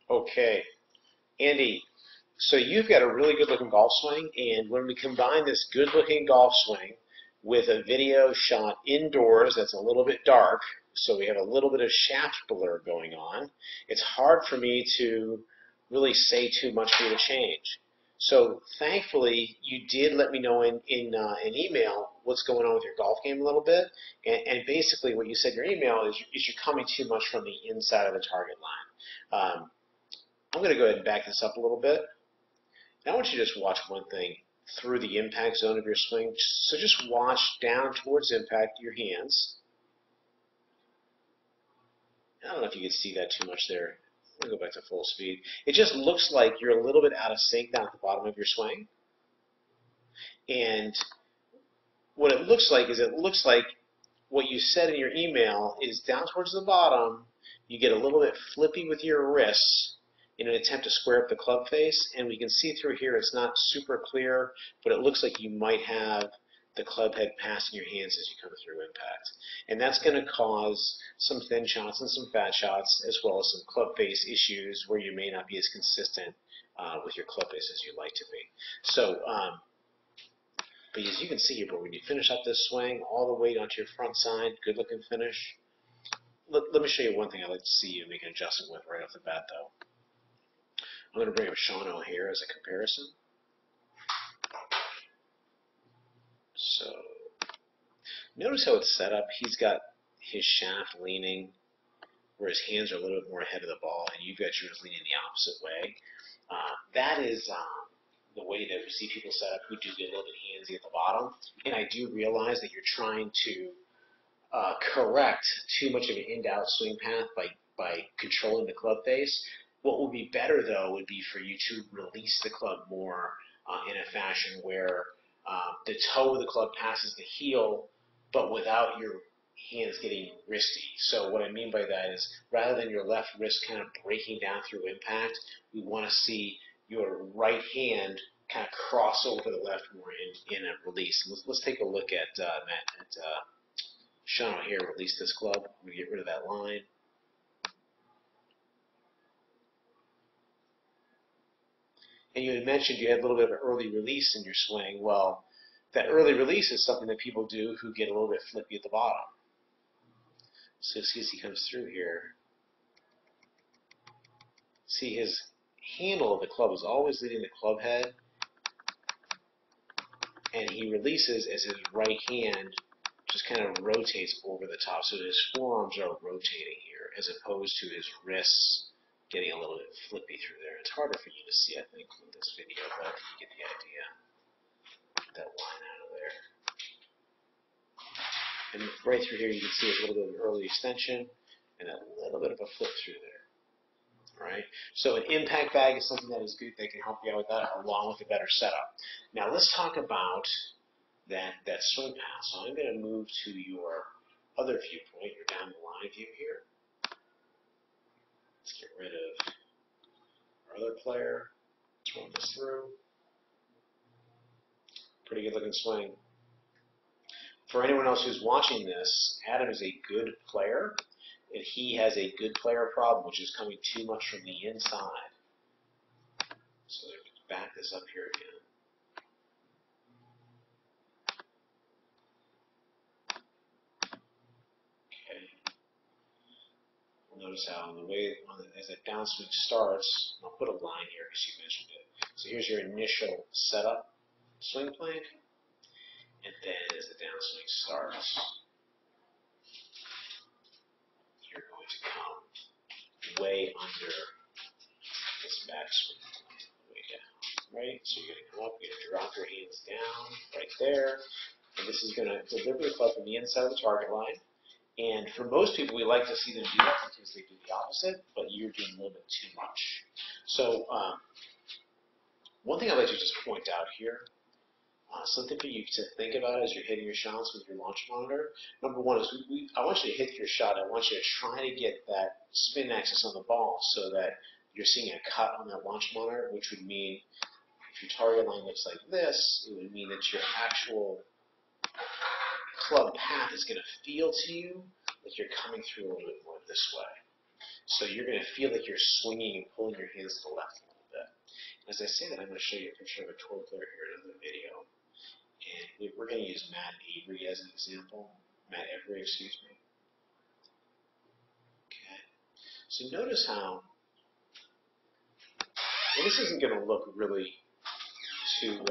Okay, Andy, so you've got a really good looking golf swing, and when we combine this good looking golf swing with a video shot indoors that's a little bit dark, so we have a little bit of shaft blur going on, it's hard for me to really say too much for you to change. So thankfully, you did let me know in an email what's going on with your golf game a little bit, and basically what you said in your email is you're coming too much from the inside of the target line. I'm going to go ahead and back this up a little bit. Now I want you to just watch one thing through the impact zone of your swing. So just watch down towards impact your hands. I don't know if you can see that too much there. I'm going to go back to full speed. It just looks like you're a little bit out of sync down at the bottom of your swing. And what it looks like is what you said in your email is down towards the bottom, you get a little bit flippy with your wrists in an attempt to square up the club face, and we can see through here it's not super clear, but it looks like you might have the club head passing your hands as you come through impact. And that's going to cause some thin shots and some fat shots, as well as some club face issues where you may not be as consistent with your club face as you'd like to be. So, but as you can see here, but when you finish up this swing all the way onto your front side, good looking finish. Let me show you one thing I'd like to see you make an adjustment with right off the bat though. I'm going to bring up Sean here as a comparison. So notice how it's set up. He's got his shaft leaning where his hands are a little bit more ahead of the ball, and you've got yours leaning the opposite way. That is the way that we see people set up who do get a little bit handsy at the bottom. And I do realize that you're trying to correct too much of an in-out swing path by controlling the club face. What would be better, though, would be for you to release the club more in a fashion where the toe of the club passes the heel, but without your hands getting wristy. So what I mean by that is rather than your left wrist kind of breaking down through impact, we want to see your right hand kind of cross over the left more in a release. Let's take a look at Sean here. Release this club. I'm going to get rid of that line. And you had mentioned you had a little bit of an early release in your swing. Well, that early release is something that people do who get a little bit flippy at the bottom. So see as he comes through here. See, his handle of the club is always leading the club head, and he releases as his right hand just kind of rotates over the top. So his forearms are rotating here, as opposed to his wrists getting a little bit flippy through there. It's harder for you to see, I think, in this video, but you get the idea. Get that line out of there. And right through here, you can see a little bit of an early extension and a little bit of a flip through there. All right. So an impact bag is something that is good. They can help you out with that, along with a better setup. Now let's talk about that swing path. So I'm going to move to your other viewpoint, your down the line view here. Let's get rid of our other player. Let's run this through. Pretty good looking swing. For anyone else who's watching this, Adam is a good player, and he has a good player problem, which is coming too much from the inside. So let's back this up here again. Notice how on the way as that downswing starts, I'll put a line here because you mentioned it. So here's your initial setup swing plane, and then as the downswing starts, you're going to come way under this backswing plane, way down, right? So you're going to come up, you're going to drop your hands down right there, and this is going to deliver the club from the inside of the target line. And for most people, we like to see them do that because they do the opposite, but you're doing a little bit too much. So one thing I'd like to just point out here, something for you to think about as you're hitting your shots with your launch monitor. Number one is I want you to hit your shot. I want you to try to get that spin axis on the ball so that you're seeing a cut on that launch monitor, which would mean if your target line looks like this, it would mean that your actual club path is going to feel to you like you're coming through a little bit more this way. So you're going to feel like you're swinging and pulling your hands to the left a little bit. As I say that, I'm going to show you a picture of a tour player here in another video. And we're going to use Matt Avery as an example. Matt Avery, excuse me. Okay. So notice how, and this isn't going to look really too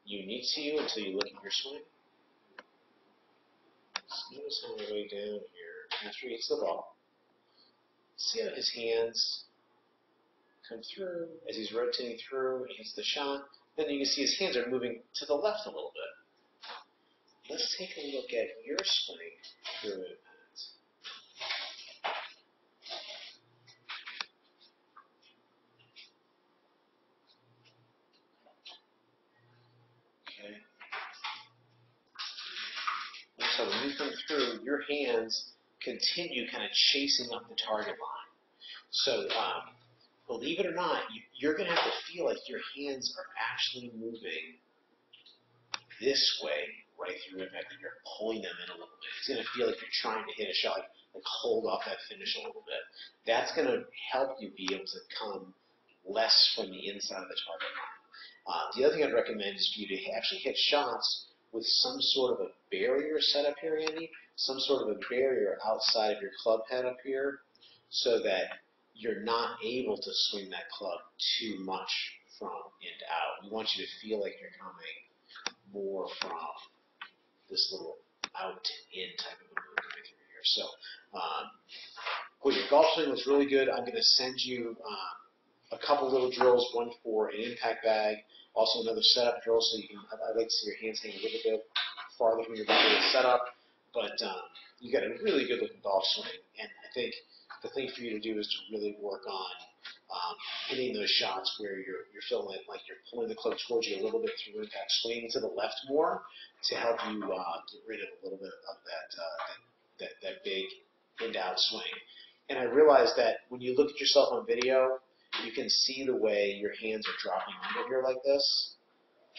unique to you until you look at your swing. So notice how on the way down here, after he hits the ball, see how his hands come through as he's rotating through and hits the shot. Then you can see his hands are moving to the left a little bit. Let's take a look at your swing through impact. Okay. So when you come through, your hands continue kind of chasing up the target line. So believe it or not, you're going to have to feel like your hands are actually moving this way right through impact, and you're pulling them in a little bit. It's going to feel like you're trying to hit a shot, like hold off that finish a little bit. That's going to help you be able to come less from the inside of the target line. The other thing I'd recommend is for you to actually hit shots with some sort of a barrier set up here, Andy, some sort of a barrier outside of your club head up here, so that you're not able to swing that club too much from in to out. We want you to feel like you're coming more from this little out-in type of a move coming through here. So, well, your golf swing was really good. I'm going to send you a couple little drills, one for an impact bag, also another setup drill, so you can, I'd like to see your hands hang a little bit farther from your body setup, but you got a really good looking golf swing, and I think the thing for you to do is to really work on hitting those shots where you're feeling like you're pulling the club towards you a little bit through impact, swinging to the left more to help you get rid of a little bit of that big in-to-out swing. And I realized that when you look at yourself on video, you can see the way your hands are dropping under here like this.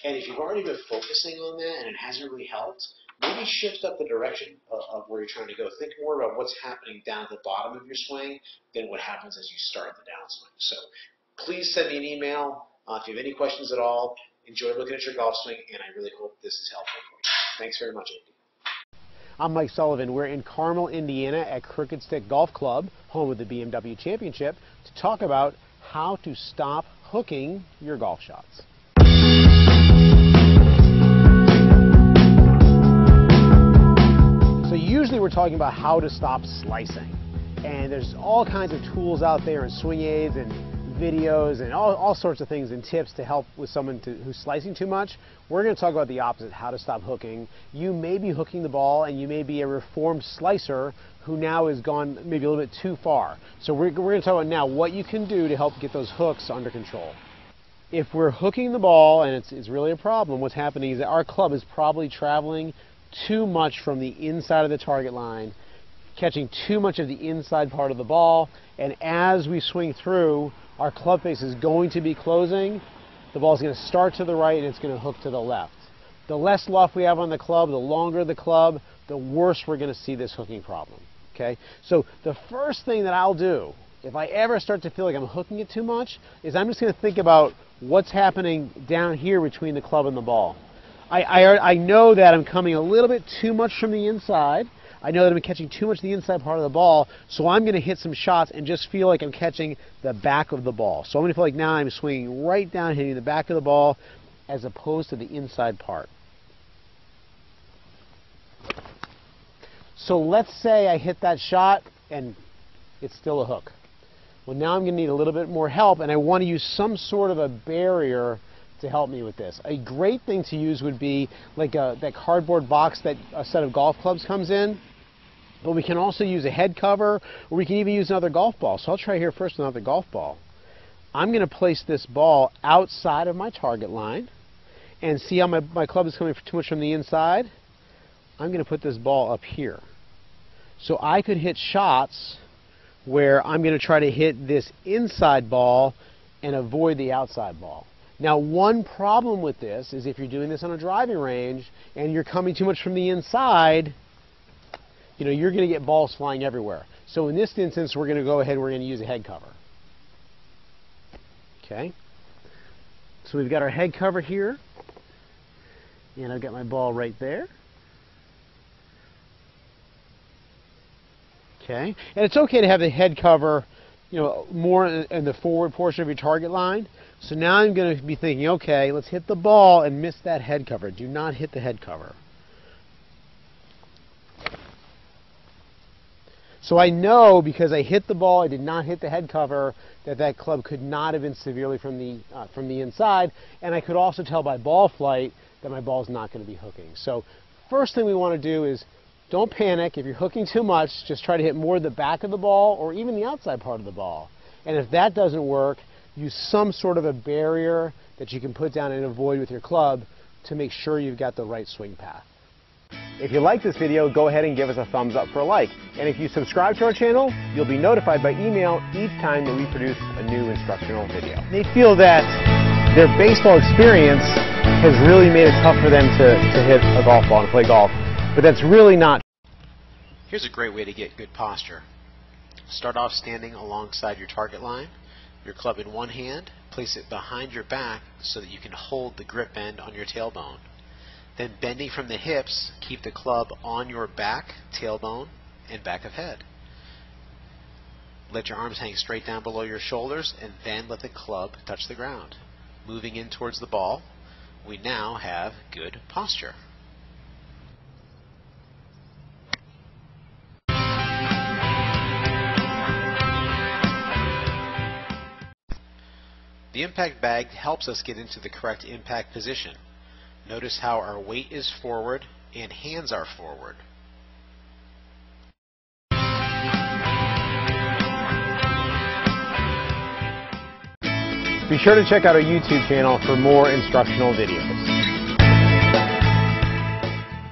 And if you've already been focusing on that and it hasn't really helped, maybe shift up the direction of where you're trying to go. Think more about what's happening down at the bottom of your swing than what happens as you start the downswing. So please send me an email if you have any questions at all. Enjoy looking at your golf swing, and I really hope this is helpful for you. Thanks very much, Andy. I'm Mike Sullivan. We're in Carmel, Indiana at Crooked Stick Golf Club, home of the BMW Championship, to talk about how to stop hooking your golf shots. So usually we're talking about how to stop slicing. And there's all kinds of tools out there and swing aids and videos and all sorts of things and tips to help with someone who's slicing too much. We're going to talk about the opposite, how to stop hooking. You may be hooking the ball, and you may be a reformed slicer who now has gone maybe a little bit too far. So we're going to talk about now what you can do to help get those hooks under control. If we're hooking the ball and it's really a problem, what's happening is that our club is probably traveling too much from the inside of the target line, catching too much of the inside part of the ball, and as we swing through, our club face is going to be closing. The ball is going to start to the right and it's going to hook to the left. The less loft we have on the club, the longer the club, the worse we're going to see this hooking problem. Okay? So the first thing that I'll do, if I ever start to feel like I'm hooking it too much, is I'm just going to think about what's happening down here between the club and the ball. I know that I'm coming a little bit too much from the inside. I know that I'm catching too much of the inside part of the ball, so I'm going to hit some shots and just feel like I'm catching the back of the ball. So I'm going to feel like now I'm swinging right down, hitting the back of the ball, as opposed to the inside part. So let's say I hit that shot and it's still a hook. Well, now I'm going to need a little bit more help, and I want to use some sort of a barrier to help me with this. A great thing to use would be like that cardboard box that a set of golf clubs comes in. But we can also use a head cover, or we can even use another golf ball. So I'll try here first with another golf ball. I'm going to place this ball outside of my target line, and see how my club is coming too much from the inside. I'm going to put this ball up here. So I could hit shots where I'm going to try to hit this inside ball and avoid the outside ball. Now, one problem with this is if you're doing this on a driving range and you're coming too much from the inside, you know, you're going to get balls flying everywhere. So in this instance, we're going to go ahead and we're going to use a head cover. Okay. So we've got our head cover here, and I've got my ball right there. Okay, and it's okay to have the head cover, you know, more in the forward portion of your target line. So now I'm going to be thinking, okay, let's hit the ball and miss that head cover. Do not hit the head cover. So I know, because I hit the ball, I did not hit the head cover, that that club could not have been severely from the inside, and I could also tell by ball flight that my ball is not going to be hooking. So first thing we want to do is don't panic. If you're hooking too much, just try to hit more the back of the ball or even the outside part of the ball. And if that doesn't work, use some sort of a barrier that you can put down and avoid with your club to make sure you've got the right swing path. If you like this video, go ahead and give us a thumbs up for a like. And if you subscribe to our channel, you'll be notified by email each time that we produce a new instructional video. They feel that their baseball experience has really made it tough for them to hit a golf ball and play golf. But that's really not. Here's a great way to get good posture. Start off standing alongside your target line, your club in one hand, place it behind your back so that you can hold the grip bend on your tailbone. Then bending from the hips, keep the club on your back, tailbone, and back of head. Let your arms hang straight down below your shoulders, and then let the club touch the ground. Moving in towards the ball, we now have good posture. The impact bag helps us get into the correct impact position. Notice how our weight is forward and hands are forward. Be sure to check out our YouTube channel for more instructional videos.